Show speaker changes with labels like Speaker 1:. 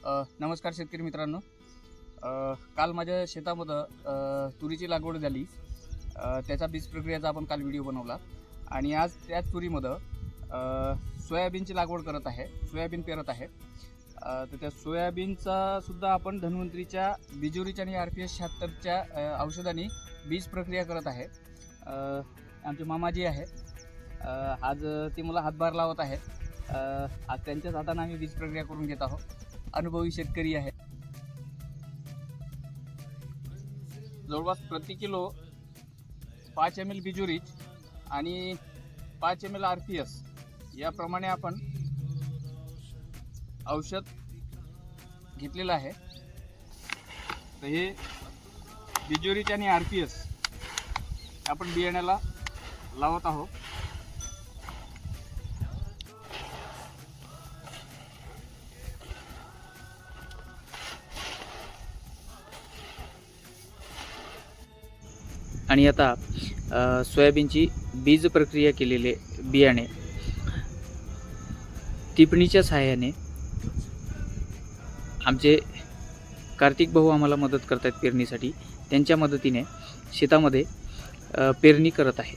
Speaker 1: नमस्कार शेतकरी मित्रांनो. काल माझ्या शेतामध्ये तुरीची लागवड झाली. त्याचा बीज प्रक्रियेचा आपण काल व्हिडिओ बनवला आणि आज त्याच तुरीमध्ये सोयाबीनची लागवड करत आहे, सोयाबीन पेरत आहे. तर त्या सोयाबीनचा सुद्धा आपण धन्वंतरीच्या बिजोरीच्या आणि RPS 76च्या औषधांनी बीज प्रक्रिया करत आहे. आमचे मामाजी आहे, आज ते मला हातभार लावत आहेत. आज त्यांच्याच हाताने आम्ही बीज प्रक्रिया करून घेत आहोत. अनुभवी शेतकरी आहे. जवळपास प्रति किलो 5 ml बिजोरीच आणि 5 ml RPS याप्रमाणे आपण औषध घेतलेलं आहे. तर हे बिजोरीच आणि RPS आपण बियाण्याला लावत आहोत. आणि आता सोयाबीनची बीज प्रक्रिया केलेले बियाणे टिपणीच्या सहाय्याने आमचे कार्तिक भाऊ आम्हाला मदत करतात पेरणीसाठी. त्यांच्या मदतीने शेतामध्ये पेरणी करत आहे.